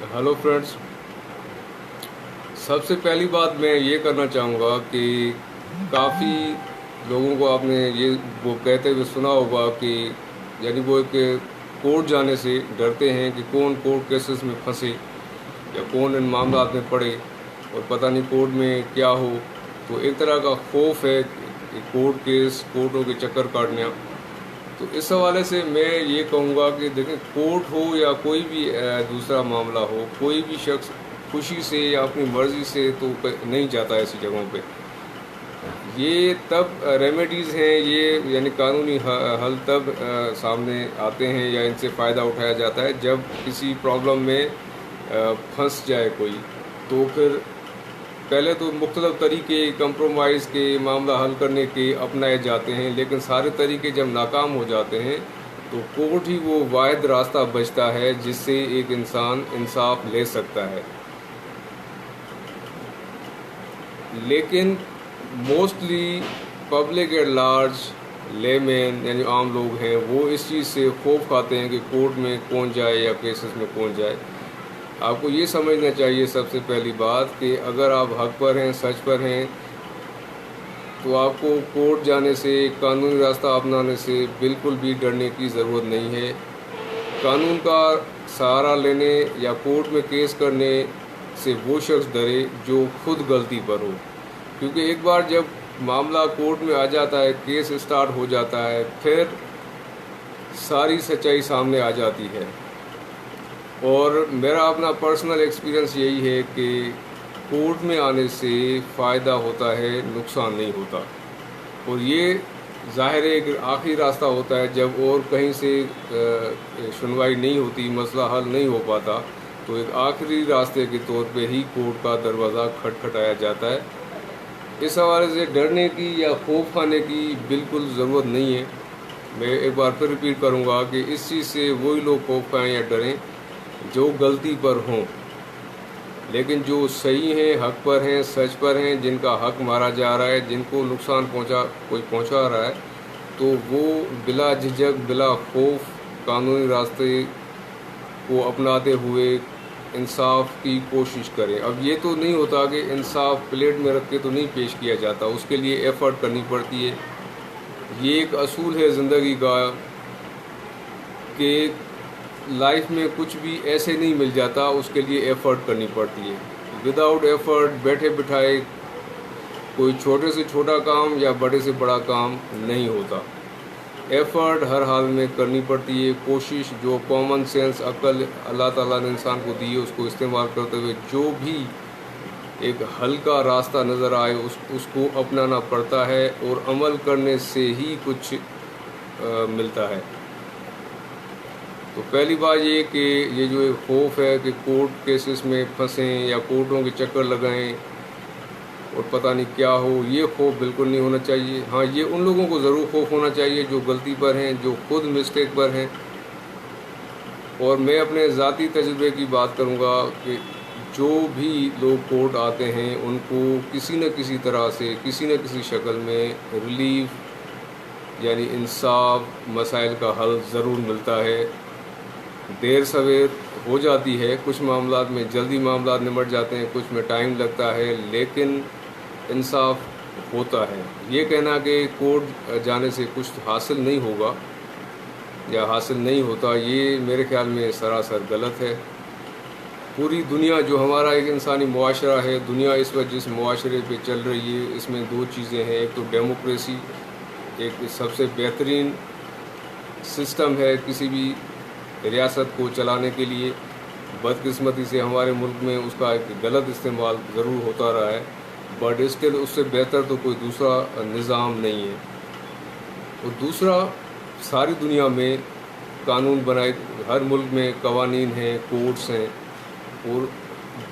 Hello friends. सबसे पहली बात मैं ये करना चाहूँगा कि काफ़ी लोगों को आपने ये वो कहते हुए सुना होगा कि यानी वो एक कोर्ट जाने से डरते हैं कि कौन कोर्ट केसेस में फंसे या कौन इन मामलात में पड़े और पता नहीं कोर्ट में क्या हो। तो एक तरह का खौफ है कि कोर्ट केस, कोर्टों के चक्कर काटना। तो इस हवाले से मैं ये कहूँगा कि देखें, कोर्ट हो या कोई भी दूसरा मामला हो, कोई भी शख्स खुशी से या अपनी मर्ज़ी से तो नहीं जाता ऐसी जगहों पे। ये तब रेमेडीज़ हैं, ये यानी कानूनी हल तब सामने आते हैं या इनसे फ़ायदा उठाया जाता है जब किसी प्रॉब्लम में फंस जाए कोई। तो फिर पहले तो मुख्तलिफ़ तरीके कंप्रोमाइज़ के, मामला हल करने के अपनाए जाते हैं, लेकिन सारे तरीके जब नाकाम हो जाते हैं तो कोर्ट ही वो वाहिद रास्ता बचता है जिससे एक इंसान इंसाफ ले सकता है। लेकिन mostly public at large, layman यानी आम लोग हैं, वो इस चीज़ से खौफ खाते हैं कि कोर्ट में कौन जाए या केसेस में कौन जाए। आपको ये समझना चाहिए सबसे पहली बात कि अगर आप हक पर हैं, सच पर हैं, तो आपको कोर्ट जाने से, कानूनी रास्ता अपनाने से बिल्कुल भी डरने की ज़रूरत नहीं है। कानून का सहारा लेने या कोर्ट में केस करने से वो शख्स डरे जो खुद गलती पर हो, क्योंकि एक बार जब मामला कोर्ट में आ जाता है, केस स्टार्ट हो जाता है, फिर सारी सच्चाई सामने आ जाती है। और मेरा अपना पर्सनल एक्सपीरियंस यही है कि कोर्ट में आने से फ़ायदा होता है, नुकसान नहीं होता। और ये ज़ाहिर है एक आखिरी रास्ता होता है, जब और कहीं से सुनवाई नहीं होती, मसला हल नहीं हो पाता, तो एक आखिरी रास्ते के तौर पे ही कोर्ट का दरवाज़ा खटखटाया जाता है। इस हवाले से डरने की या खौफ खाने की बिल्कुल ज़रूरत नहीं है। मैं एक बार फिर रिपीट करूँगा कि इस चीज़ से वही लोग खौफ खाएँ या डरें जो गलती पर हों, लेकिन जो सही हैं, हक पर हैं, सच पर हैं, जिनका हक मारा जा रहा है, जिनको नुकसान कोई पहुंचा रहा है, तो वो बिला झिझक, बिला खौफ कानूनी रास्ते को अपनाते हुए इंसाफ की कोशिश करें। अब ये तो नहीं होता कि इंसाफ प्लेट में रख के तो नहीं पेश किया जाता, उसके लिए एफ़र्ट करनी पड़ती है। ये एक असूल है ज़िंदगी का कि लाइफ में कुछ भी ऐसे नहीं मिल जाता, उसके लिए एफ़र्ट करनी पड़ती है। विदाउट एफ़र्ट, बैठे बिठाए कोई छोटे से छोटा काम या बड़े से बड़ा काम नहीं होता। एफ़र्ट हर हाल में करनी पड़ती है। कोशिश, जो कॉमन सेंस, अक्ल अल्लाह ताला ने इंसान को दी है, उसको इस्तेमाल करते हुए जो भी एक हल्का रास्ता नज़र आए उसको अपनाना पड़ता है, और अमल करने से ही कुछ मिलता है। तो पहली बात ये कि ये जो एक खौफ है कि कोर्ट केसेस में फंसें या कोर्टों के चक्कर लगाएं और पता नहीं क्या हो, ये खौफ बिल्कुल नहीं होना चाहिए। हाँ, ये उन लोगों को ज़रूर खौफ होना चाहिए जो गलती पर हैं, जो खुद मिस्टेक पर हैं। और मैं अपने ज़ाती तजुर्बे की बात करूँगा कि जो भी लोग कोर्ट आते हैं उनको किसी न किसी तरह से, किसी न किसी शक्ल में रिलीफ यानी इंसाफ, मसाइल का हल ज़रूर मिलता है। देर सवेर हो जाती है, कुछ मामलात में जल्दी मामलात निमट जाते हैं, कुछ में टाइम लगता है, लेकिन इंसाफ होता है। ये कहना कि कोर्ट जाने से कुछ हासिल नहीं होगा या हासिल नहीं होता, ये मेरे ख्याल में सरासर गलत है। पूरी दुनिया, जो हमारा एक इंसानी मुआशरा है, दुनिया इस वक्त जिस मुआशरे पे चल रही है, इसमें दो चीज़ें हैं। एक तो डेमोक्रेसी, एक सबसे बेहतरीन सिस्टम है किसी भी रियासत को चलाने के लिए। बदकिस्मती से हमारे मुल्क में उसका एक गलत इस्तेमाल ज़रूर होता रहा है, बट स्टिल उससे बेहतर तो कोई दूसरा निज़ाम नहीं है। और दूसरा, सारी दुनिया में कानून बनाए, हर मुल्क में कवानीन हैं, कोर्ट्स हैं, और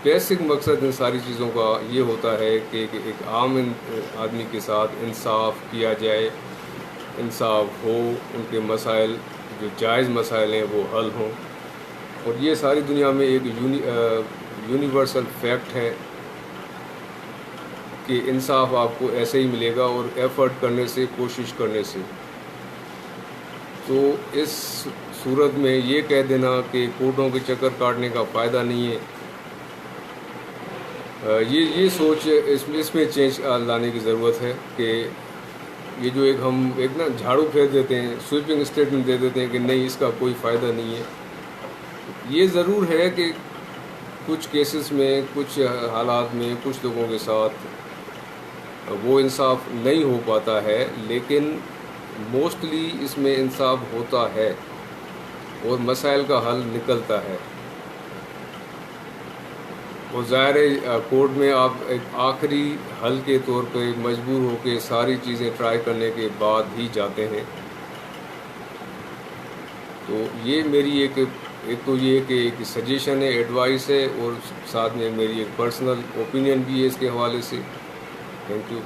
बेसिक मकसद इन सारी चीज़ों का ये होता है कि एक आम आदमी के साथ इंसाफ किया जाए, इंसाफ हो, उनके मसाइल, जो जायज़ मसाइल हैं, वो हल हों। और ये सारी दुनिया में एक यूनिवर्सल फैक्ट है कि इंसाफ आपको ऐसे ही मिलेगा, और एफ़र्ट करने से, कोशिश करने से। तो इस صورت میں یہ کہہ دینا کہ کورٹوں کے چکر کاٹنے کا فائدہ نہیں ہے، یہ سوچ اس میں چینج لانے کی ضرورت ہے کہ یہ جو ہم نا جھاڑو پھیر دیتے ہیں، سویپنگ اسٹیٹمنٹ دے دیتے ہیں کہ نہیں اس کا کوئی فائدہ نہیں ہے۔ یہ ضرور ہے کہ کچھ کیسز میں، کچھ حالات میں، کچھ لوگوں کے ساتھ وہ انصاف نہیں ہو پاتا ہے، لیکن موسٹلی اس میں انصاف ہوتا ہے اور مسائل کا حل نکلتا ہے۔ اور ظاہر ہے کورٹ میں آپ ایک آخری حل کے طور پہ مجبور ہو کے ساری چیزیں ٹرائی کرنے کے بعد ہی جاتے ہیں۔ تو یہ میری ایک تو یہ کہ ایک سجیشن ہے، ایڈوائس ہے، اور ساتھ میں میری ایک پرسنل اوپینین بھی ہے اس کے حوالے سے۔ Thank you.